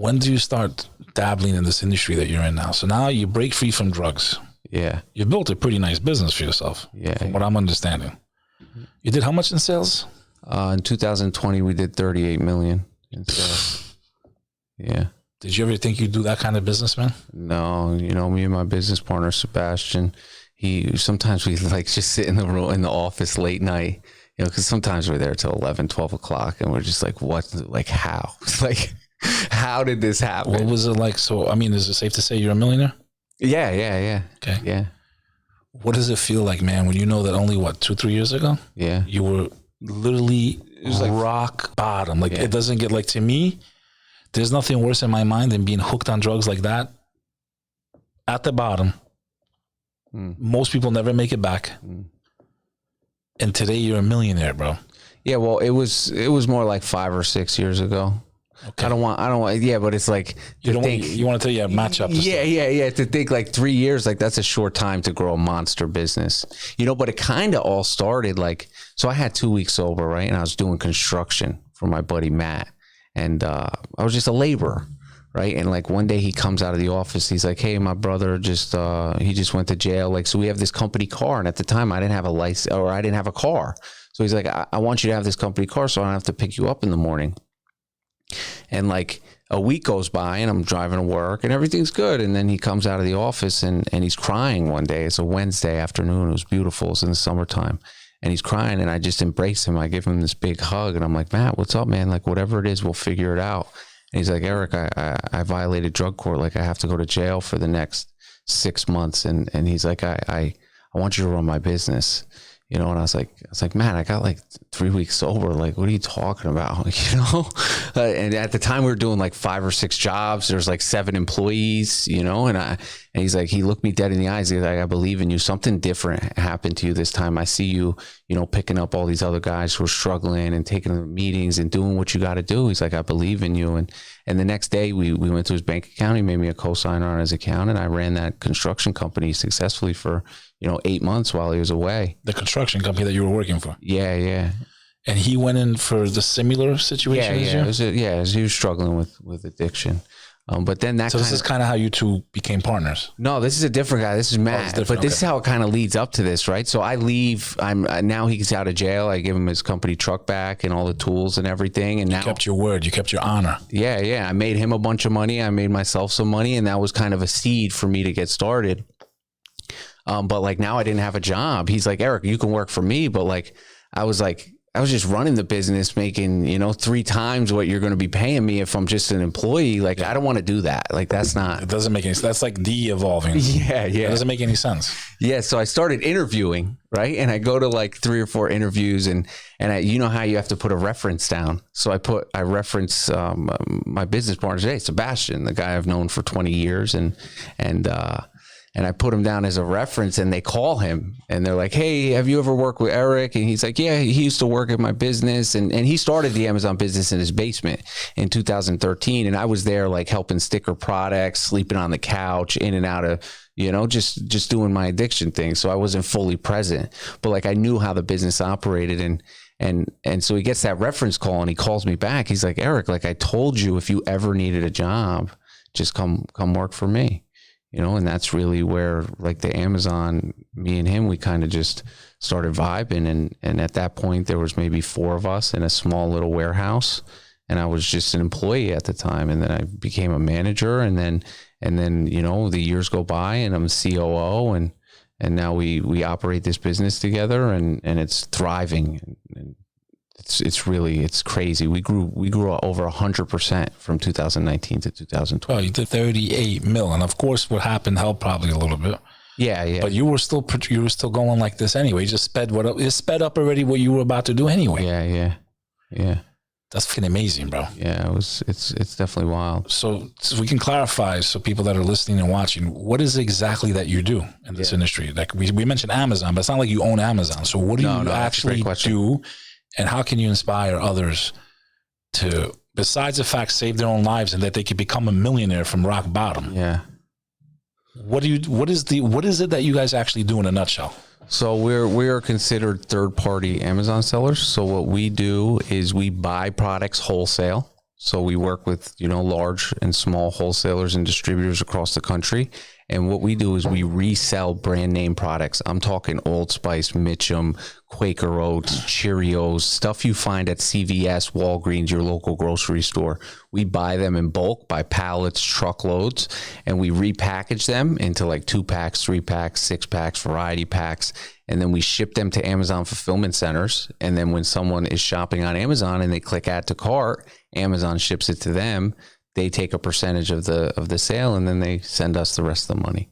when do you start dabbling in this industry that you're in now? So now you break free from drugs. Yeah. You built a pretty nice business for yourself. Yeah. From what I'm understanding. You did how much in sales? In 2020, we did 38 million in sales. Yeah. Did you ever think you'd do that kind of business, man? No, you know, me and my business partner, Sebastian, sometimes we like just sit in the room, in the office late night, you know, because sometimes we're there till 11, 12 o'clock and we're just like, what, like how? Like, how did this happen? What was it like? So, I mean, is it safe to say you're a millionaire? Yeah. Okay. Yeah. What does it feel like, man, when you know that only, 2-3 years ago? Yeah. You were literally, it was like rock bottom. Like, it doesn't get, like, to me, there's nothing worse in my mind than being hooked on drugs like that at the bottom. Most people never make it back. And today you're a millionaire, bro. Yeah, well, it was more like 5 or 6 years ago. Okay. I don't want, yeah, but it's like, you want to tell match up. Yeah. To think like 3 years, like that's a short time to grow a monster business, you know, but it kind of all started like, so I had 2 weeks sober, right? And I was doing construction for my buddy, Matt. And I was just a laborer, right? And like one day he comes out of the office, he's like, hey, my brother he just went to jail. Like, so we have this company car. And at the time I didn't have a license, or I didn't have a car. So he's like, I want you to have this company car so I don't have to pick you up in the morning. And like a week goes by and I'm driving to work and everything's good. And then he comes out of the office and he's crying one day. It's a Wednesday afternoon. It was beautiful. It was in the summertime. And he's crying and I just embrace him. I give him this big hug and I'm like, Matt, what's up, man? Like, whatever it is, we'll figure it out. And he's like, Eric, I violated drug court. Like, I have to go to jail for the next 6 months. And he's like, I want you to run my business. You know, and I was like, man, I got like 3 weeks sober. Like, what are you talking about? You know? And at the time we were doing like 5 or 6 jobs. There's like 7 employees, you know, and he's like, he looked me dead in the eyes. He's like, I believe in you. Something different happened to you this time. I see you, you know, picking up all these other guys who are struggling and taking the meetings and doing what you got to do. He's like, I believe in you. And the next day we went to his bank account. He made me a co-signer on his account and I ran that construction company successfully for, 8 months while he was away. The construction company that you were working for. Yeah. And he went in for the similar situation as you? He was struggling with addiction. But then this is kind of how you two became partners. No, this is a different guy. This is Matt. But this is how it kind of leads up to this, right? So I leave. Now he's out of jail. I give him his company truck back and all the tools and everything. And now you kept your word. You kept your honor. Yeah. I made him a bunch of money. I made myself some money, and that was kind of a seed for me to get started. But like now I didn't have a job. He's like, Eric, you can work for me. But like, I was just running the business, making, 3 times what you're going to be paying me if I'm just an employee. Like, I don't want to do that. Like, that's not. It doesn't make any sense. That's like de-evolving. Yeah. It doesn't make any sense. Yeah. So I started interviewing, right? And I go to like 3 or 4 interviews and you know how you have to put a reference down. So I reference my business partner today, Sebastian, the guy I've known for 20 years. And I put him down as a reference and they call him and they're like, hey, have you ever worked with Eric? And he's like, yeah, he used to work at my business. And he started the Amazon business in his basement in 2013. And I was there like helping sticker products, sleeping on the couch, in and out of, just doing my addiction thing. So I wasn't fully present, but like I knew how the business operated. And so he gets that reference call and he calls me back. He's like, Eric, like I told you, if you ever needed a job, just come work for me. And that's really where like the Amazon, me and him, we kind of just started vibing. And at that point there was maybe 4 of us in a small little warehouse and I was just an employee at the time. And then I became a manager and then, the years go by and I'm COO and now we operate this business together and it's thriving. And it's crazy. We grew over 100% from 2019 to 2020. Well, you did 38 mil, and of course, what happened helped probably a little bit. Yeah. But you were still going like this anyway. You just sped up already what you were about to do anyway. Yeah. That's fucking amazing, bro. Yeah, it's definitely wild. So we can clarify, so people that are listening and watching, what is exactly that you do in this industry? Like we mentioned Amazon, but it's not like you own Amazon. So what do you actually do? And how can you inspire others to, besides the fact, save their own lives and that they can become a millionaire from rock bottom? Yeah. What is it that you guys actually do in a nutshell? So we're considered third-party Amazon sellers. So what we do is we buy products wholesale. So we work with, large and small wholesalers and distributors across the country. And what we do is we resell brand name products. I'm talking Old Spice, Mitchum, Quaker Oats, Cheerios, stuff you find at CVS, Walgreens, your local grocery store. We buy them in bulk by pallets, truckloads, and we repackage them into like 2-packs, 3-packs, 6-packs, variety packs. And then we ship them to Amazon fulfillment centers. And then when someone is shopping on Amazon and they click add to cart, Amazon ships it to them. They take a percentage of the sale, and then they send us the rest of the money.